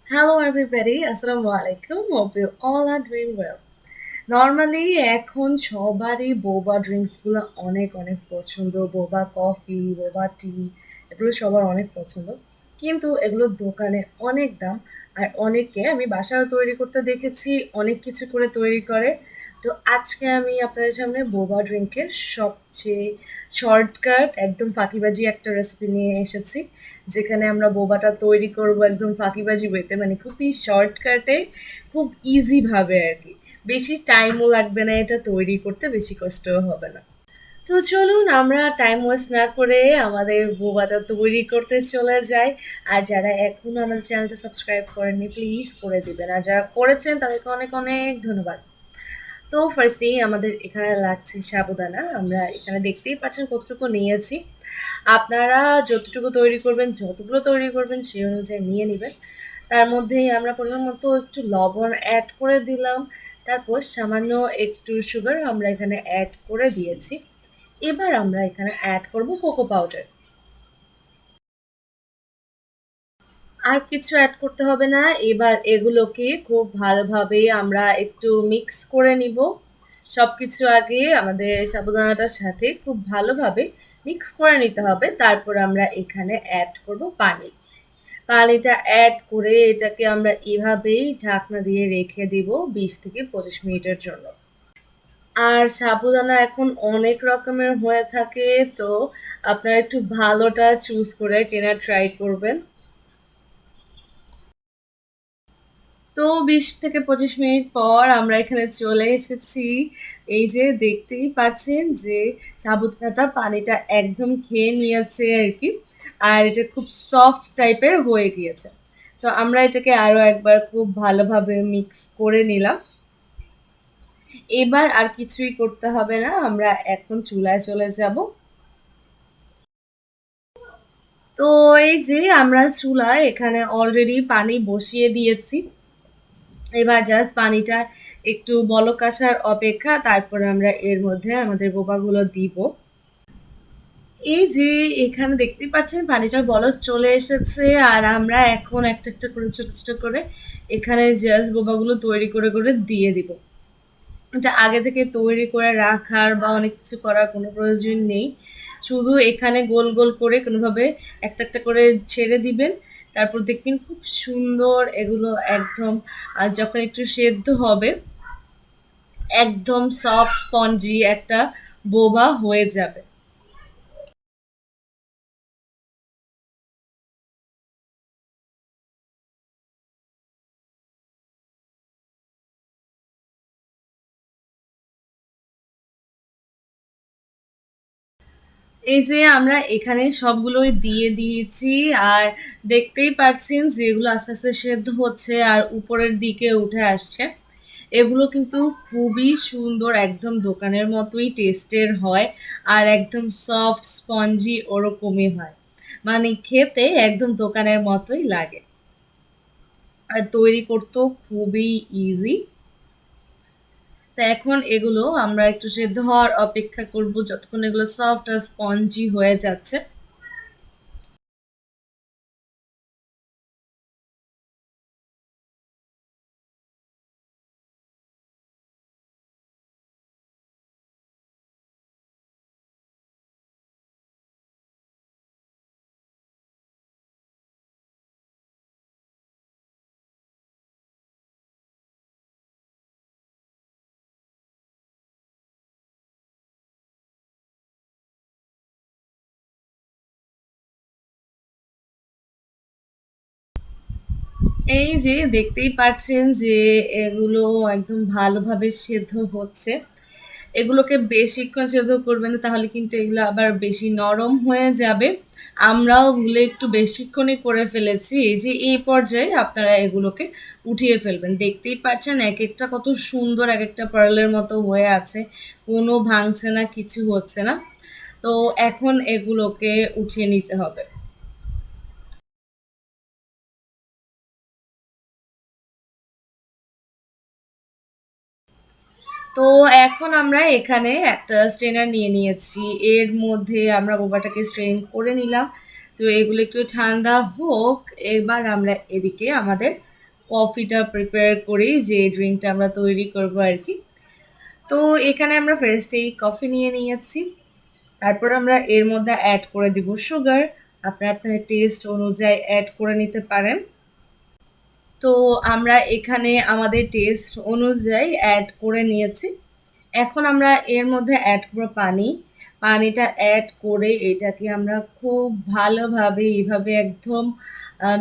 Hello everybody, Assalamu alaikum. Hope you all are doing well. Normally এখন সবারই বোবা ড্রিঙ্কসগুলো অনেক অনেক পছন্দ। বোবা কফি, বোবা টি, এগুলো সবার অনেক পছন্দ। কিন্তু এগুলোর দোকানে অনেক দাম। আর অনেকে আমি বাসায়ও তৈরি করতে দেখেছি, অনেক কিছু করে তৈরি করে। তো আজকে আমি আপনাদের সামনে বোবা ড্রিঙ্কের সবচেয়ে শর্টকাট একদম ফাঁকিবাজি একটা রেসিপি নিয়ে এসেছি, যেখানে আমরা বোবাটা তৈরি করব একদম ফাঁকিবাজি ওয়েতে, মানে খুবই শর্টকাটে, খুব ইজিভাবে আর কি। বেশি টাইমও লাগবে না এটা তৈরি করতে, বেশি কষ্টও হবে না। তো চলুন আমরা টাইম ওয়েস্ট না করে আমাদের বোবাটা তৈরি করতে চলে যাই। আর যারা এখনো আমাদের চ্যানেলটা সাবস্ক্রাইব করেননি প্লিজ করে দিবেন, আর যারা করেছেন তাদেরকে অনেক অনেক ধন্যবাদ। তো ফার্স্টেই আমাদের এখানে লাগছে সাবুদানা। আমরা এখানে দেখতেই পাচ্ছেন কতটুকু নিয়েছি। আপনারা যতটুকু তৈরি করবেন, যতগুলো তৈরি করবেন সেই অনুযায়ী নিয়ে নেবেন। তার মধ্যেই আমরা পরিমাণ মতো একটু লবণ অ্যাড করে দিলাম। তারপর সামান্য একটু সুগার আমরা এখানে অ্যাড করে দিয়েছি। এবার আমরা এখানে অ্যাড করব কোকো পাউডার। আর কিছু অ্যাড করতে হবে না। এবার এগুলোকে খুব ভালোভাবে আমরা একটু মিক্স করে নিব। সব কিছু আগে আমাদের সাবুদানাটার সাথে খুব ভালোভাবে মিক্স করে নিতে হবে। তারপর আমরা এখানে অ্যাড করব পানি। পানিটা অ্যাড করে এটাকে আমরা এভাবেই ঢাকনা দিয়ে রেখে দিব 20 থেকে 25 মিনিটের জন্য। আর সাবুদানা এখন অনেক রকমের হয়ে থাকে, তো আপনারা একটু ভালোটা চুজ করে কেনার ট্রাই করবেন। তো 20 থেকে 25 মিনিট পর আমরা এখানে চলে এসেছি। এই যে দেখতেই পাচ্ছেন যে সাবুদানাটা পানিটা একদম খেয়ে নিয়েছে আর কি। আর এটা খুব সফট টাইপের হয়ে গিয়েছে। তো আমরা এটাকে আরও একবার খুব ভালোভাবে মিক্স করে নিলাম। এবার আর কিছুই করতে হবে না, আমরা এখন চুলায় চলে যাব। তো এই যে আমরা চুলায় এখানে অলরেডি পানি বসিয়ে দিয়েছি। এবার জাস্ট পানিটা একটু বলক আসার অপেক্ষা, তারপর আমরা এর মধ্যে আমাদের বোবাগুলো দিব। এই যে এখানে দেখতেই পাচ্ছেন পানিটার বলক চলে এসেছে, আর আমরা এখন একটা একটা করে ছোট ছোট করে এখানে জাস্ট বোবাগুলো তৈরি করে করে দিয়ে দিব। এটা আগে থেকে তৈরি করে রাখার বা অনেক কিছু করার কোনো প্রয়োজন নেই। শুধু এখানে গোল গোল করে কোনোভাবে একটা একটা করে ছেড়ে দিবেন। তারপর দেখবেন খুব সুন্দর এগুলো একদম যখন একটু সেদ্ধ হবে একদম সফট স্পঞ্জি একটা বোবা হয়ে যাবে। এই যে আমরা এখানে সবগুলোই দিয়ে দিয়েছি, আর দেখতেই পাচ্ছেন যে এগুলো আস্তে আস্তে সেদ্ধ হচ্ছে আর উপরের দিকে উঠে আসছে। এগুলো কিন্তু খুবই সুন্দর, একদম দোকানের মতোই টেস্টের হয়। আর একদম সফট স্পঞ্জি ওরকমই হয়, মানে খেতে একদম দোকানের মতোই লাগে। আর তৈরি করতেও খুবই ইজি। তো এখন এগুলো আমরা একটু সেদ্ধ হওয়ার অপেক্ষা করব যতক্ষণ এগুলো সফট আর স্পঞ্জি হয়ে যাচ্ছে। এই যে দেখতেই পাচ্ছেন যে এগুলো একদম ভালোভাবে সেদ্ধ হচ্ছে। এগুলোকে বেশিক্ষণ সেদ্ধ করবেন না, তাহলে কিন্তু এগুলো আবার বেশি নরম হয়ে যাবে। আমরাও ভুলে একটু বেশিক্ষণই করে ফেলেছি। এই যে এই পর্যায়ে আপনারা এগুলোকে উঠিয়ে ফেলবেন। দেখতেই পাচ্ছেন এক একটা কত সুন্দর, এক একটা পার্লের মতো হয়ে আছে, কোনো ভাঙছে না, কিছু হচ্ছে না। তো এখন এগুলোকে উঠিয়ে নিতে হবে। তো এখন আমরা এখানে একটা স্ট্রেনার নিয়ে নিয়েছি, এর মধ্যে আমরা বোবাটাকে স্ট্রেন করে নিলাম। তো এগুলো একটু ঠান্ডা হোক। এবার আমরা এদিকে আমাদের কফিটা প্রিপেয়ার করি, যে ড্রিঙ্কটা আমরা তৈরি করবো আর কি। তো এখানে আমরা ফার্স্টেই কফি নিয়ে নিয়েছি। তারপর আমরা এর মধ্যে অ্যাড করে দিব সুগার। আপনারা আপনার টেস্ট অনুযায়ী অ্যাড করে নিতে পারেন। তো আমরা এখানে আমাদের টেস্ট অনুযায়ী অ্যাড করে নিয়েছি। এখন আমরা এর মধ্যে অ্যাড করব পানি। পানিটা অ্যাড করে এটাকে আমরা খুব ভালোভাবে এইভাবে একদম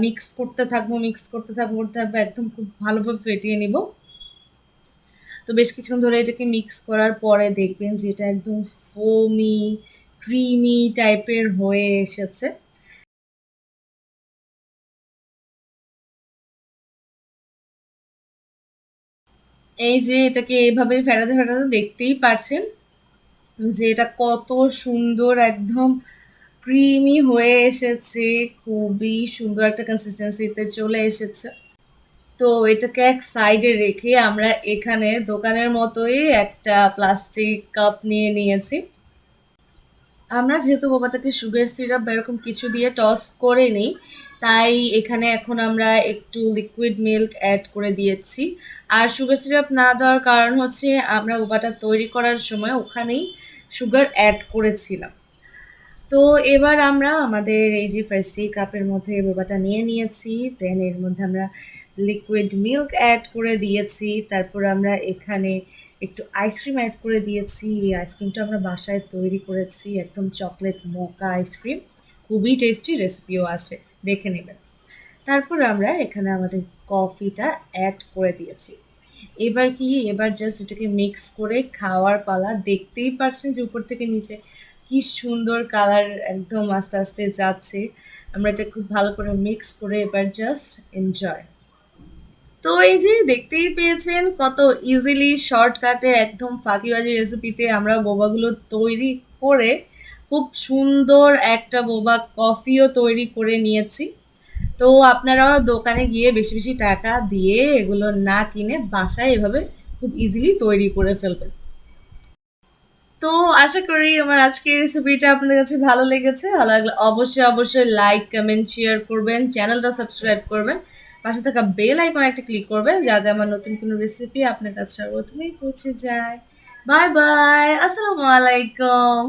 মিক্স করতে থাকবো, করতে থাকবো, একদম খুব ভালোভাবে ফেটিয়ে নিব। তো বেশ কিছুক্ষণ ধরে এটাকে মিক্স করার পরে দেখবেন যে এটা একদম ফোমি, ক্রিমি টাইপের হয়ে এসেছে। এই যে এটাকে এভাবে ফেটাতে ফেটাতে দেখতেই পারছেন যে এটা কত সুন্দর একদম ক্রিমি হয়ে এসেছে, খুবই সুন্দর একটা কনসিস্টেন্সিতে চলে এসেছে। তো এটাকে এক সাইডে রেখে আমরা এখানে দোকানের মতোই একটা প্লাস্টিক কাপ নিয়ে নিয়েছি। আমরা যেহেতু বোবাটাকে সুগার সিরাপ বা এরকম কিছু দিয়ে টস করে নিই, তাই এখানে এখন আমরা একটু লিকুইড মিল্ক অ্যাড করে দিয়েছি। আর সুগার সিরাপ না দেওয়ার কারণ হচ্ছে আমরা বোবাটা তৈরি করার সময় ওখানেই সুগার অ্যাড করেছিলাম। তো এবার আমরা আমাদের এই যে ফার্স্টেই কাপের মধ্যে বোবাটা নিয়ে নিয়েছি, দেন এর মধ্যে আমরা লিকুইড মিল্ক অ্যাড করে দিয়েছি। তারপর আমরা এখানে একটু আইসক্রিম অ্যাড করে দিয়েছি। এই আইসক্রিমটা আমরা বাসায় তৈরি করেছি, একদম চকলেট মোকা আইসক্রিম, খুবই টেস্টি, রেসিপিও আছে, দেখে নেবেন। তারপর আমরা এখানে আমাদের কফিটা অ্যাড করে দিয়েছি। এবার জাস্ট এটাকে মিক্স করে খাওয়ার পালা। দেখতেই পারছেন যে উপর থেকে নিচে কি সুন্দর কালার একদম আস্তে আস্তে যাচ্ছে। আমরা এটা খুব ভালো করে মিক্স করে এবার জাস্ট এনজয়। তো এই যে দেখতেই পেয়েছেন কত ইজিলি শর্টকাটে একদম ফাঁকিবাজি রেসিপিতে আমরা বোবাগুলো তৈরি করে খুব সুন্দর একটা বোবা কফিও তৈরি করে নিয়েছি। তো আপনারাও দোকানে গিয়ে বেশি বেশি টাকা দিয়ে এগুলো না কিনে বাসায় এভাবে খুব ইজিলি তৈরি করে ফেলবেন। তো আশা করি আমার আজকের রেসিপিটা আপনাদের কাছে ভালো লেগেছে। ভালো লাগলে অবশ্যই লাইক, কমেন্ট, শেয়ার করবেন, চ্যানেলটা সাবস্ক্রাইব করবেন, পাশে থাকা বেল আইকন একটা ক্লিক করবেন যাতে আমার নতুন কোনো রেসিপি আপনার কাছে প্রথমেই পৌঁছে যায়। বাই বাই, আসসালামু আলাইকুম।